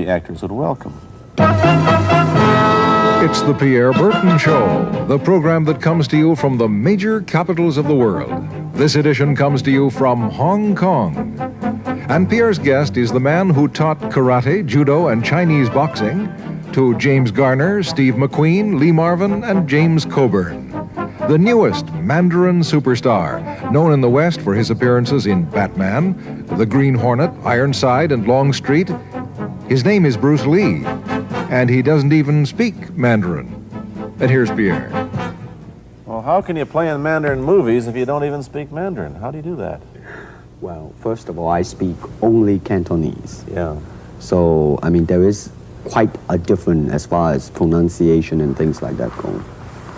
the actors would welcome. It's the Pierre Burton Show, the program that comes to you from the major capitals of the world. This edition comes to you from Hong Kong. And Pierre's guest is the man who taught karate, judo, and Chinese boxing to James Garner, Steve McQueen, Lee Marvin, and James Coburn. The newest Mandarin superstar, known in the West for his appearances in Batman, The Green Hornet, Ironside, and Longstreet. His name is Bruce Lee, and he doesn't even speak Mandarin. And here's Pierre. Well, how can you play in Mandarin movies if you don't even speak Mandarin? How do you do that? Well, first of all, I speak only Cantonese. Yeah. So, I mean, there is quite a difference as far as pronunciation and things like that go.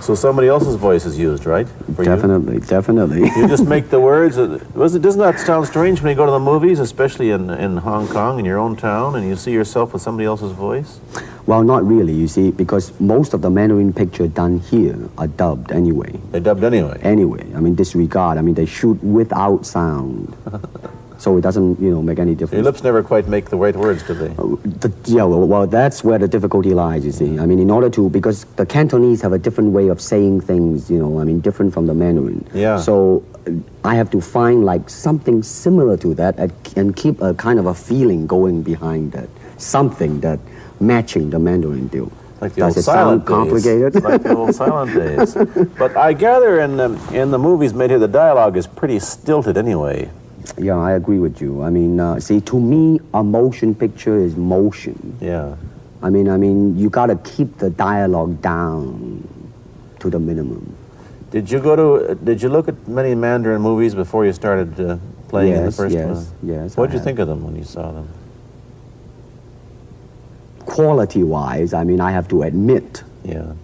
So somebody else's voice is used, right? For Definitely, definitely. You just make the words. Doesn't that sound strange when you go to the movies, especially in Hong Kong, in your own town, and you see yourself with somebody else's voice? Well, not really, you see, because most of the Mandarin picture done here are dubbed anyway. They're dubbed anyway? Anyway, I mean, disregard. I mean, they shoot without sound. So it doesn't, make any difference. Your lips never quite make the right words, do they? Well, that's where the difficulty lies, you see. I mean, in order to, because the Cantonese have a different way of saying things, different from the Mandarin. Yeah. So I have to find, like, something similar to that and keep a kind of a feeling going behind that. Something that matching the Mandarin deal. Like the old silent days. Complicated? Like the old silent days. But I gather in the movies made here, the dialogue is pretty stilted anyway. Yeah, I agree with you. I mean, see, to me, a motion picture is motion. Yeah. I mean, you gotta keep the dialogue down to the minimum. Did you look at many Mandarin movies before you started playing in the first one? Yes. What did you think of them when you saw them? Quality-wise, I mean, I have to admit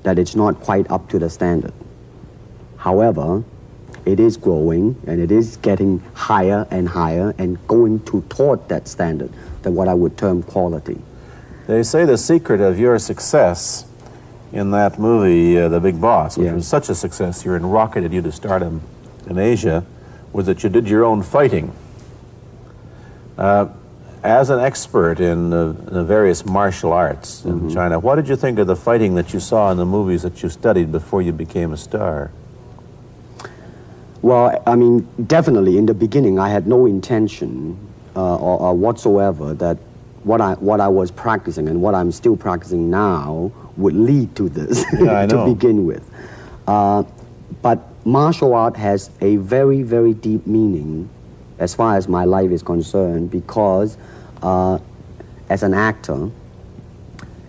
that it's not quite up to the standard. However, it is growing, and it is getting higher and higher and going toward that standard, that what I would term quality. They say the secret of your success in that movie, The Big Boss, which was such a success, you rocketed you to stardom in Asia, was that you did your own fighting. As an expert in the various martial arts in China, what did you think of the fighting that you saw in the movies that you studied before you became a star? Well, I mean, definitely in the beginning, I had no intention or whatsoever that what I was practicing and what I'm still practicing now would lead to this to begin with. But martial art has a very, very deep meaning as far as my life is concerned, because as an actor,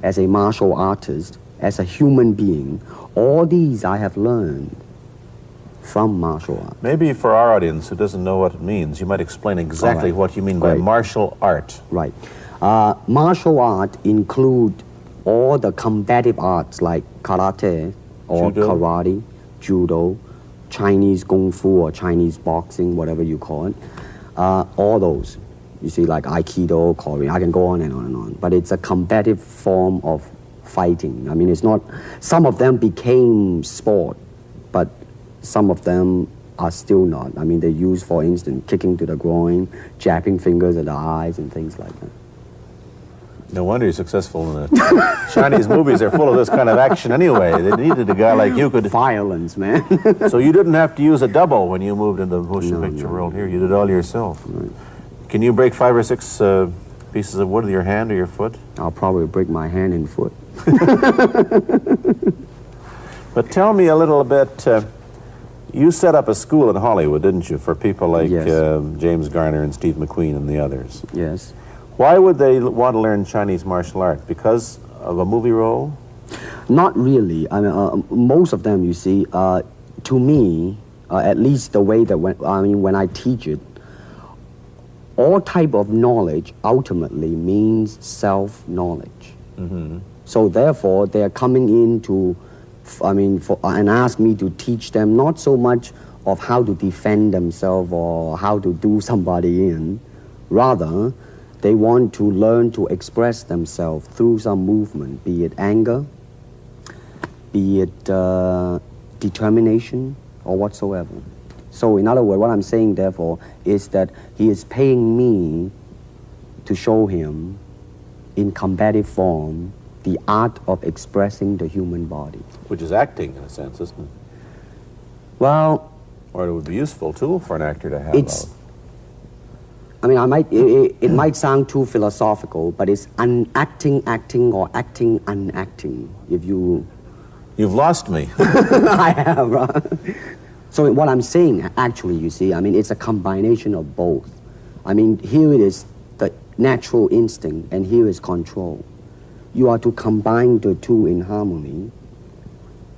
as a martial artist, as a human being, all these I have learned from martial art. Maybe for our audience who doesn't know what it means, you might explain exactly what you mean by martial art. Right. Martial art include all the combative arts like karate or karate, judo, Chinese kung fu or Chinese boxing, whatever you call it. All those. You see, like Aikido, Korean, I can go on and on and on. But it's a combative form of fighting. I mean, it's not, some of them became sport, but some of them are still not. I mean, they use, for instance, kicking to the groin, jabbing fingers at the eyes, and things like that. No wonder you're successful in the Chinese movies. They're full of this kind of action anyway. They needed a guy like you could... Violence, man. So you didn't have to use a double when you moved into the motion picture world here. You did it all yourself. Right. Can you break 5 or 6 pieces of wood with your hand or your foot? I'll probably break my hand and foot. But tell me a little bit... you set up a school in Hollywood, didn't you, for people like James Garner and Steve McQueen and the others? Yes. Why would they want to learn Chinese martial art? Because of a movie role? Not really. I mean, most of them, you see, to me, at least the way that when I teach it, all type of knowledge ultimately means self-knowledge. So therefore, they're coming in to, and ask me to teach them not so much of how to defend themselves or how to do somebody in, rather, they want to learn to express themselves through some movement, be it anger, be it determination, or whatsoever. So in other words, what I'm saying, therefore, is that he is paying me to show him in combative form, the art of expressing the human body. Which is acting, in a sense, isn't it? Well, or it would be a useful tool for an actor to have. It's, I mean, it might sound too philosophical, but it's acting or acting unacting. If you... You've lost me. I have, right? So what I'm saying, actually, you see, I mean, it's a combination of both. I mean, here it is the natural instinct, and here is control. You are to combine the two in harmony.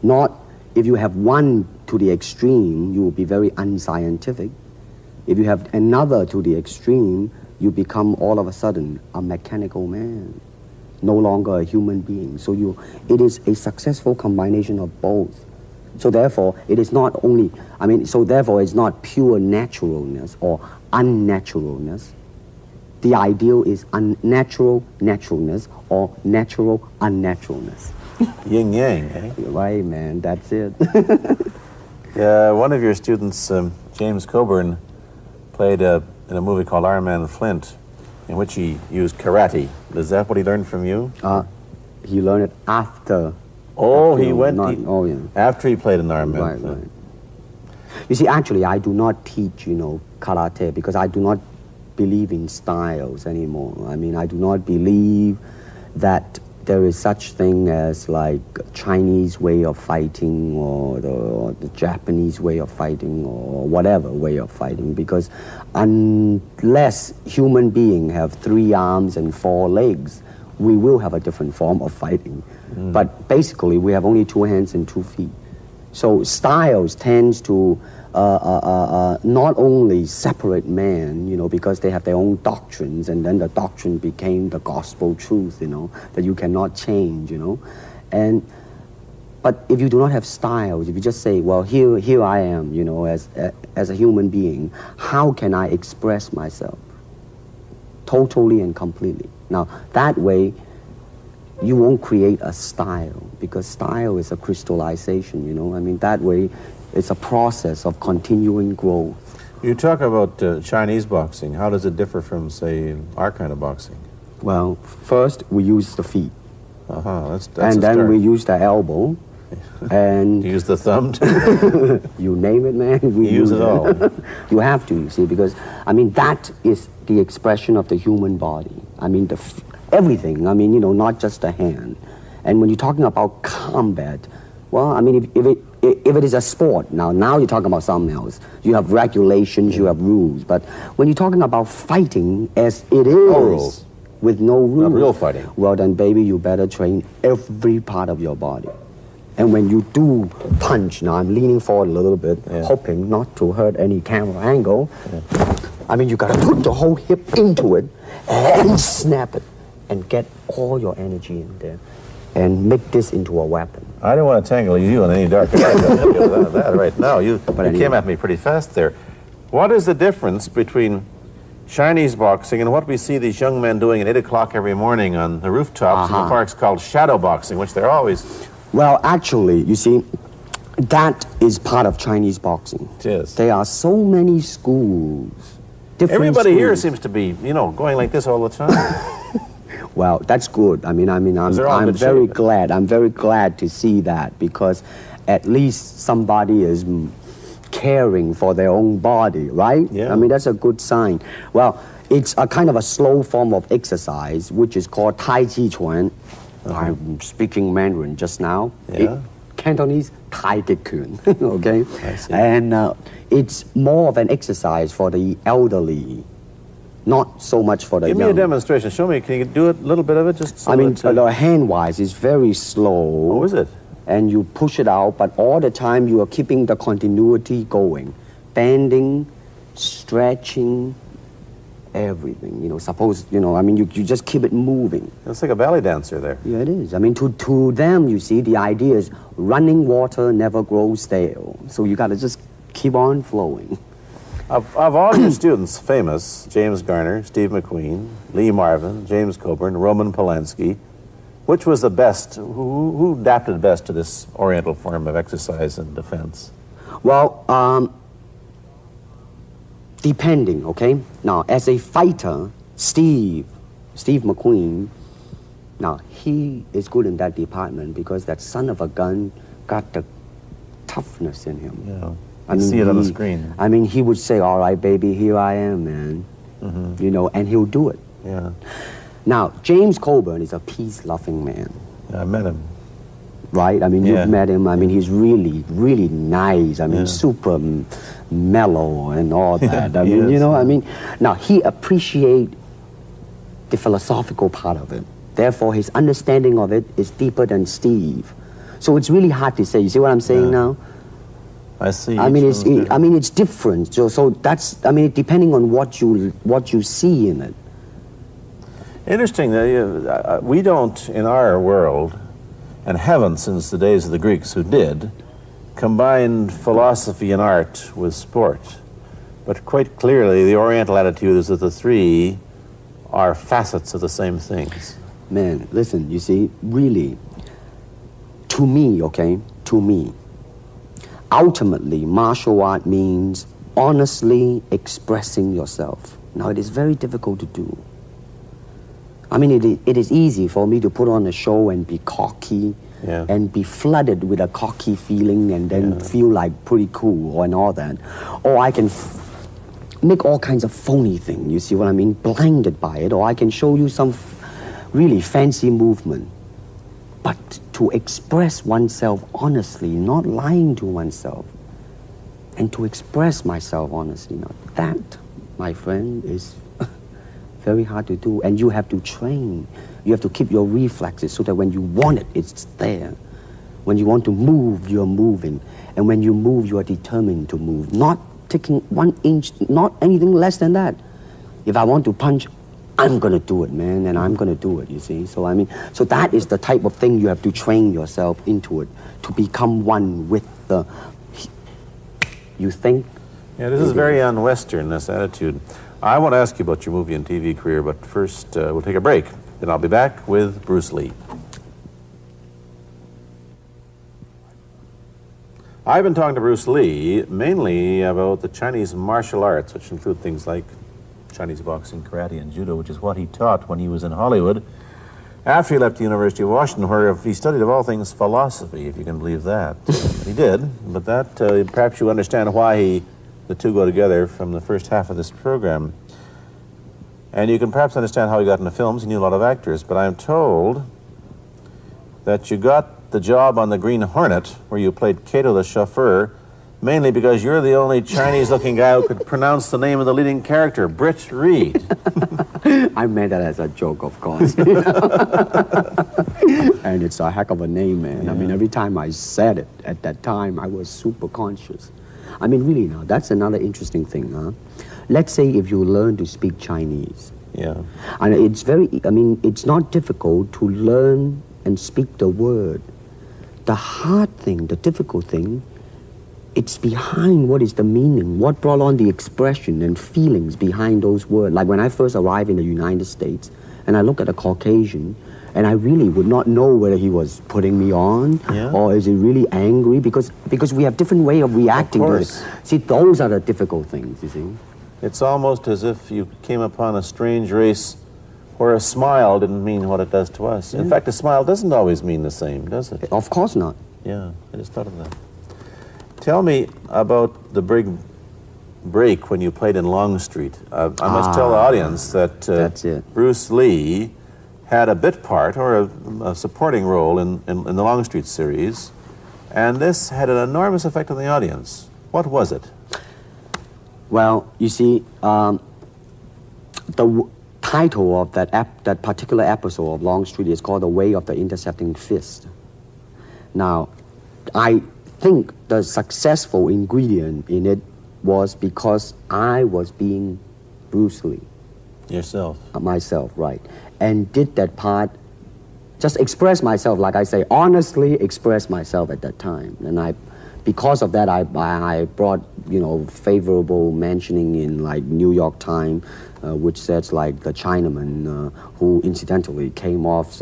Not, if you have one to the extreme, you will be very unscientific. If you have another to the extreme, you become all of a sudden a mechanical man, no longer a human being. So it is a successful combination of both. So therefore, it is not only, I mean, so therefore it's not pure naturalness or unnaturalness. The ideal is unnatural naturalness or natural unnaturalness. Yin yang, eh? Right, man, that's it. One of your students, James Coburn, played in a movie called Iron Man Flint, in which he used karate. Is that what he learned from you? He learned it after. Oh, he went yeah. After he played in Iron Man Right, Flint. right. You see, actually, I do not teach, karate because I do not believe in styles anymore. I mean, I do not believe that there is such thing as like Chinese way of fighting or the Japanese way of fighting or whatever way of fighting, because unless human beings have 3 arms and 4 legs, we will have a different form of fighting. But basically, we have only 2 hands and 2 feet. So styles tends to not only separate man, because they have their own doctrines, and then the doctrine became the gospel truth, that you cannot change, But if you do not have styles, if you just say, well, here I am, as a human being, how can I express myself totally and completely? Now, that way, you won't create a style, because style is a crystallization, I mean, that way, it's a process of continuing growth. You talk about Chinese boxing. How does it differ from, say, our kind of boxing? Well, first, we use the feet. That's and then we use the elbow. And you use the thumb, too? You name it, man. We use it all. You have to, you see, because, I mean, that is the expression of the human body. I mean, everything, I mean, not just the hand. And when you're talking about combat, well, I mean, if it is a sport, now you're talking about something else. You have regulations, you have rules. But when you're talking about fighting as it is, no rules. With no rules. Not real fighting. Well, then, baby, you better train every part of your body. And when you do punch, now I'm leaning forward a little bit, hoping not to hurt any camera angle. I mean, you gotta put the whole hip into it and snap it and get all your energy in there and make this into a weapon. I don't want to tangle you in any dark that right now. You came at me pretty fast there. What is the difference between Chinese boxing and what we see these young men doing at 8 o'clock every morning on the rooftops in the parks called shadow boxing, which they're always... Well, actually, you see, that is part of Chinese boxing. It is. There are so many schools. Everybody here seems to be, going like this all the time. Well, that's good. I'm very glad. I'm very glad to see that, because at least somebody is caring for their own body, right? Yeah. I mean, that's a good sign. Well, it's a kind of a slow form of exercise, which is called Tai Chi Chuan. I'm speaking Mandarin just now. Yeah. Cantonese, Tai Chi Kun, okay? I see. And it's more of an exercise for the elderly, not so much for the young. Give me a demonstration. Show me. Can you do a little bit of it? Just so the hand-wise is very slow. Oh, is it? And you push it out, but all the time you are keeping the continuity going. Bending, stretching, everything, suppose, you just keep it moving. It's like a ballet dancer there. Yeah, it is. I mean, to them, you see, the idea is running water never grows stale. So you got to just keep on flowing. Of all your students, famous, James Garner, Steve McQueen, Lee Marvin, James Coburn, Roman Polanski, which was the best, who adapted best to this Oriental form of exercise and defense? Well, depending, okay? Now, as a fighter, Steve McQueen Now, he is good in that department because that son of a gun got the toughness in him. Yeah. I see it on the screen. I mean, he would say, all right, baby, here I am, man. You know, and he'll do it. Yeah. Now, James Coburn is a peace-loving man. Yeah, I met him. Right? I mean, you've met him. I mean, he's really, really nice. I mean, super mellow and all that. I mean, you know, I mean, now he appreciates the philosophical part of it. Therefore, his understanding of it is deeper than Steve. So it's really hard to say. You see what I'm saying now? I see. I mean, it's different. So that's, I mean, depending on what you see in it. Interesting that we don't, in our world, and haven't since the days of the Greeks who did, combined philosophy and art with sport. But quite clearly, the Oriental attitude is that the three are facets of the same things. Man, listen, you see, really, to me, okay, to me, ultimately, martial art means honestly expressing yourself. Now, it is very difficult to do. I mean, it is easy for me to put on a show and be cocky and be flooded with a cocky feeling and then feel like pretty cool and all that. Or I can make all kinds of phony things, you see what I mean, blinded by it. Or I can show you some really fancy movement. But to express oneself honestly, not lying to oneself, and to express myself honestly, now that, my friend, is very hard to do, and you have to train. You have to keep your reflexes so that when you want it, it's there. When you want to move, you're moving. And when you move, you are determined to move. Not taking 1 inch, not anything less than that. If I want to punch, I'm going to do it, man, and I'm going to do it, you see. So, I mean, so that is the type of thing you have to train yourself into it, to become one with the, you think? Yeah, this is very un-Western, this attitude. I want to ask you about your movie and TV career, but first we'll take a break. Then I'll be back with Bruce Lee. I've been talking to Bruce Lee mainly about the Chinese martial arts, which include things like Chinese boxing, karate, and judo, which is what he taught when he was in Hollywood. After he left the University of Washington, where he studied, of all things, philosophy, if you can believe that. He did, but that, perhaps you understand why the two go together from the first half of this program. And you can perhaps understand how he got into films. He knew a lot of actors, but I'm told that you got the job on the Green Hornet, where you played Kato the chauffeur, mainly because you're the only Chinese-looking guy who could pronounce the name of the leading character, Britt Reed. I meant that as a joke, of course. And it's a heck of a name, man. I mean, every time I said it at that time, I was super conscious. I mean, really now, that's another interesting thing, huh? Let's say if you learn to speak Chinese. Yeah. And it's very, I mean, it's not difficult to learn and speak the word. The hard thing, the difficult thing, it's behind what is the meaning, what brought on the expression and feelings behind those words. Like when I first arrived in the United States, and I look at a Caucasian, and I really would not know whether he was putting me on or is he really angry, because we have different way of reacting to it. See, those are the difficult things, you see. It's almost as if you came upon a strange race where a smile didn't mean what it does to us. In fact, a smile doesn't always mean the same, does it? Of course not. Yeah, I just thought of that. Tell me about the big break when you played in Longstreet. I must tell the audience that Bruce Lee had a bit part or a supporting role in the Longstreet series, and this had an enormous effect on the audience. What was it? Well, you see, the title of that particular episode of Longstreet is called The Way of the Intercepting Fist. Now, I think the successful ingredient in it was because I was being Bruce Lee. Yourself. Myself, right. And did that part, just express myself, like I say, honestly express myself at that time. And because of that, I brought, favorable mentioning in like New York Times, which says like the Chinaman who incidentally came off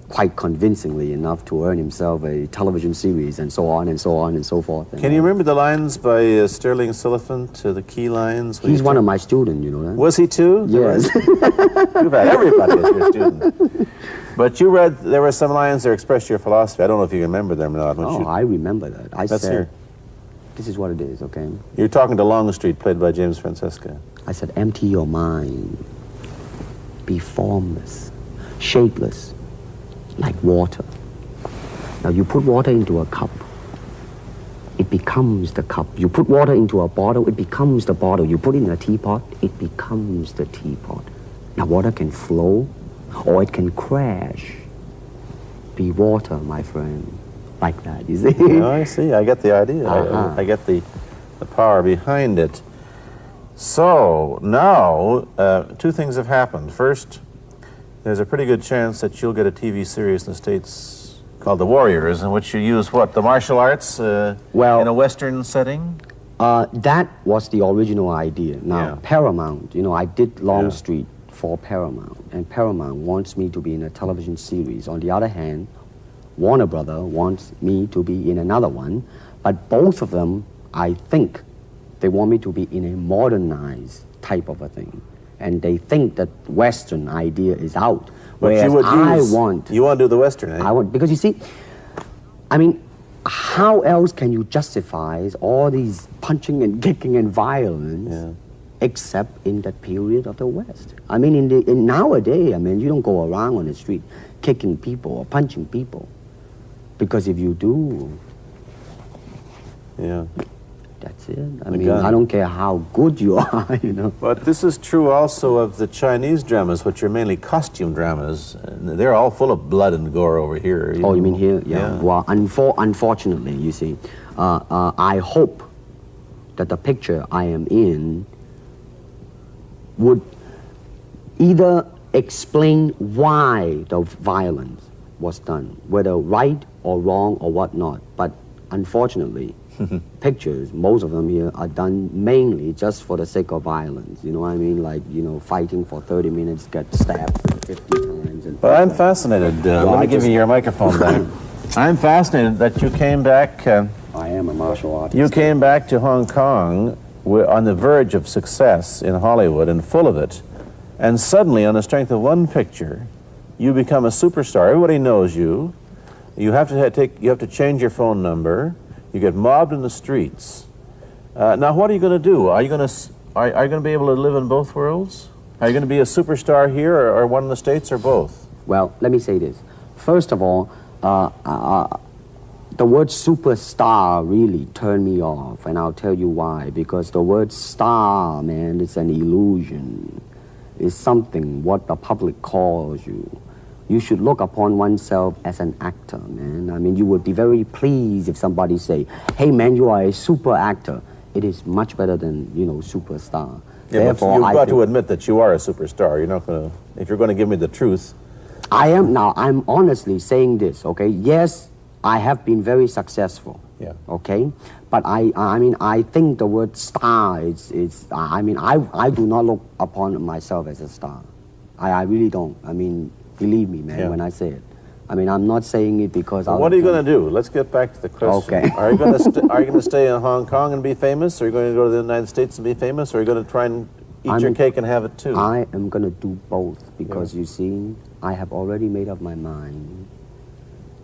quite convincingly enough to earn himself a television series and so on and so on and so forth. Can you remember the lines by Sterling Siliphant, the key lines? He's one of my students, you know that? Was he too? Yes. You've had everybody as your student. But you read, there were some lines that express your philosophy. I don't know if you remember them or not. Oh, I remember that. I Let's said, hear. this is what it is, okay? You're talking to Longstreet, played by James Francesca. I said, empty your mind. Be formless, shapeless, like water. Now you put water into a cup, it becomes the cup. You put water into a bottle, it becomes the bottle. You put it in a teapot, it becomes the teapot. Now water can flow or it can crash. Be water, my friend. Like that, you see? Yeah, I see. I get the idea. I get the power behind it. So now, two things have happened. First, there's a pretty good chance that you'll get a TV series in the States called The Warriors, in which you use what, the martial arts in a Western setting? That was the original idea. Now, Yeah. Paramount, you know, I did Longstreet for Paramount, and Paramount wants me to be in a television series. On the other hand, Warner Brother wants me to be in another one, but both of them, I think, they want me to be in a modernized type of a thing. And they think that Western idea is out. But Whereas you would use, you want to do the Western, eh? I want, because you see, I mean, how else can you justify all these punching and kicking and violence except in that period of the West? I mean, in nowadays, I mean, you don't go around on the street kicking people or punching people. Because if you do, that's it. I mean, I don't care how good you are, you know. But this is true also of the Chinese dramas, which are mainly costume dramas. They're all full of blood and gore over here. You mean here? Yeah. Well, unfortunately, you see, I hope that the picture I am in would either explain why the violence was done, whether right or wrong or whatnot. But unfortunately, pictures, most of them here, are done mainly just for the sake of violence. You know what I mean? Like, you know, fighting for 30 minutes, get stabbed 50 times. And well, I'm fascinated. Let me give you your microphone back. I'm fascinated that you came back. I am a martial artist. You came back to Hong Kong on the verge of success in Hollywood and full of it. And suddenly, on the strength of one picture, you become a superstar. Everybody knows you. You have to change your phone number. You get mobbed in the streets. Now, what are you going to do? Are you going to be able to live in both worlds? Are you going to be a superstar here, or one in the States, or both? Well, let me say this. First of all, the word superstar really turned me off, and I'll tell you why. Because the word star, man, it's an illusion. It's something what the public calls you. You should look upon oneself as an actor, man. I mean, you would be very pleased if somebody say, hey, man, you are a super actor. It is much better than, you know, superstar. Yeah, therefore, you've got to admit that you are a superstar. You're not going to, if you're going to give me the truth. I am now. I'm honestly saying this, okay? Yes, I have been very successful. Yeah. Okay? But I mean, I think the word star I mean, I do not look upon myself as a star. I really don't. I mean, believe me, man, when I say it. I mean, I'm not saying it because I... What are you going to do? Let's get back to the question. Okay. Are you going to stay in Hong Kong and be famous? Or are you going to go to the United States and be famous? Or are you going to try and eat your cake and have it too? I am going to do both because, you see, I have already made up my mind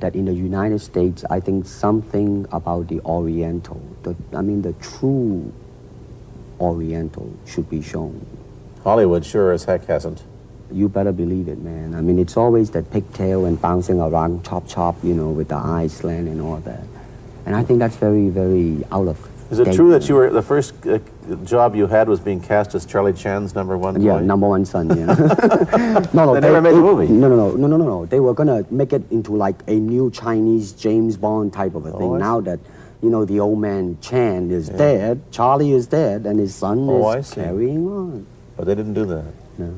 that in the United States, I think something about the Oriental, the true Oriental should be shown. Hollywood sure as heck hasn't. You better believe it, man. I mean, it's always that pigtail and bouncing around, chop, you know, with the eyes slant and all that. And I think that's very, very out of Is it true that you were, the first job you had was being cast as Charlie Chan's number one boy? Yeah, number one son, yeah. No, they never made the movie. No. They were going to make it into like a new Chinese James Bond type of a thing. Now that, you know, the old man Chan is dead, Charlie is dead, and his son is carrying on. But they didn't do that. No.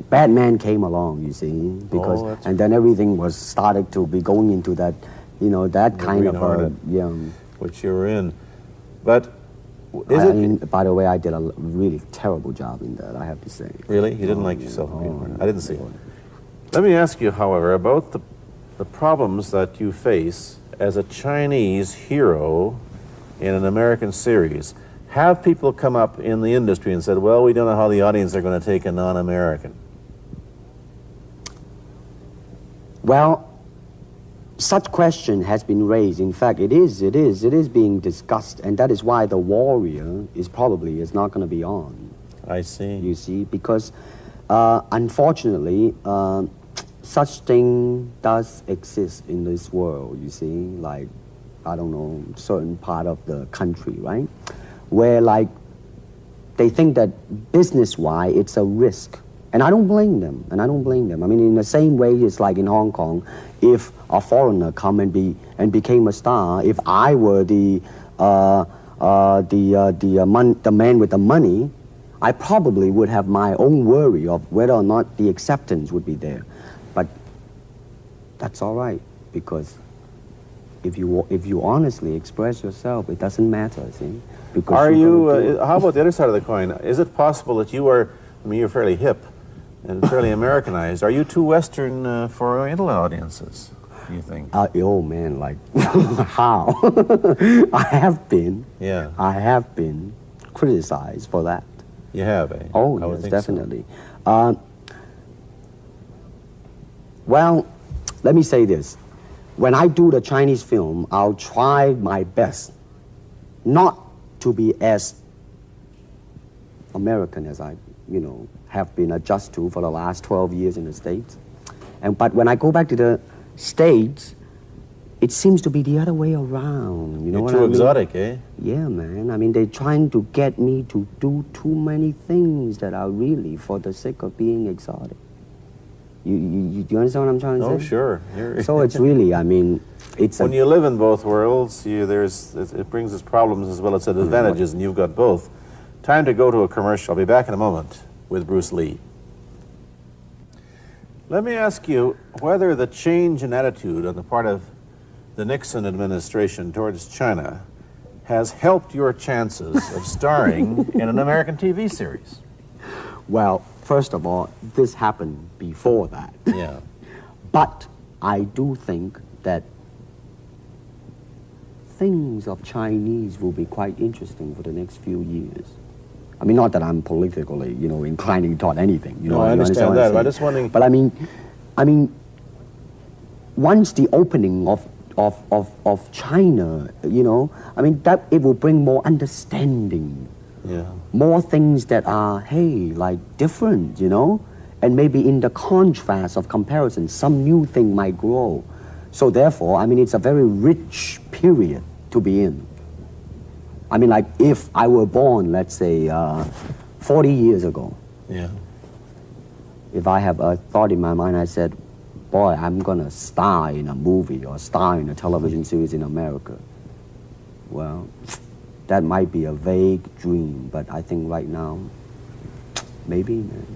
Batman came along, you see, because and then everything was started to be going into that, you know, that kind of which you were in. But By the way, I did a really terrible job in that, I have to say. Really? You didn't like yourself? I didn't see it. Let me ask you, however, about the problems that you face as a Chinese hero in an American series. Have people come up in the industry and said, well, we don't know how the audience are going to take a non-American? Well, such question has been raised. In fact, it is being discussed, and that is why The Warrior is not going to be on. I see. You see, because unfortunately, such thing does exist in this world, you see, like, I don't know, certain part of the country, right? Where, like, they think that business-wise, it's a risk. And I don't blame them, I mean, in the same way, it's like in Hong Kong, if a foreigner come and became a star, if I were the man with the money, I probably would have my own worry of whether or not the acceptance would be there. But that's all right, because if you honestly express yourself, it doesn't matter, see? Because are you, how about the other side of the coin? Is it possible that you are, I mean, you're fairly hip and fairly Americanized. Are you too Western for Oriental audiences, do you think? Oh man, like, how? I have been criticized for that. You have, eh? Oh, yes, definitely. So. Well, let me say this. When I do the Chinese film, I'll try my best not to be as American as I, have been adjusted to for the last 12 years in the States. But when I go back to the States, it seems to be the other way around. You know what I mean? You're too exotic, eh? Yeah, man. I mean, they're trying to get me to do too many things that are really for the sake of being exotic. You understand what I'm trying to say? Oh, sure. So it's really, I mean, it's when you live in both worlds, it brings its problems as well as its advantages, and you've got both. Time to go to a commercial. I'll be back in a moment with Bruce Lee. Let me ask you whether the change in attitude on the part of the Nixon administration towards China has helped your chances of starring in an American TV series. Well, first of all, this happened before that. Yeah. But I do think that things of Chinese will be quite interesting for the next few years. I mean, not that I'm politically, inclining toward anything. No, I understand that. I'm just wondering. But I mean, once the opening of China, I mean, that it will bring more understanding. Yeah. More things that are, like different, and maybe in the contrast of comparison, some new thing might grow. So therefore, I mean, it's a very rich period to be in. I mean, like, if I were born, let's say, 40 years ago, yeah. If I have a thought in my mind, I said, boy, I'm going to star in a movie or star in a television series in America. Well, that might be a vague dream, but I think right now, maybe, man.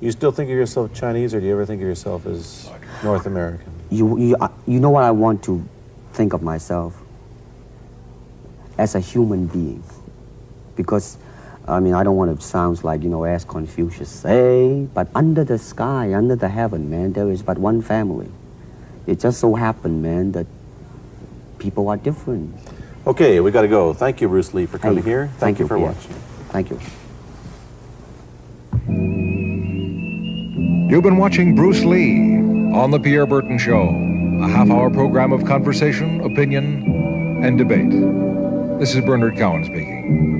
You still think of yourself Chinese, or do you ever think of yourself as North American? You know what I want to think of myself? As a human being. Because, I mean, I don't want to sound like, as Confucius say, but under the sky, under the heaven, man, there is but one family. It just so happened, man, that people are different. Okay, we got to go. Thank you, Bruce Lee, for coming here. Thank you for watching. Thank you. You've been watching Bruce Lee on The Pierre Burton Show, a half-hour program of conversation, opinion, and debate. This is Bernard Cowan speaking.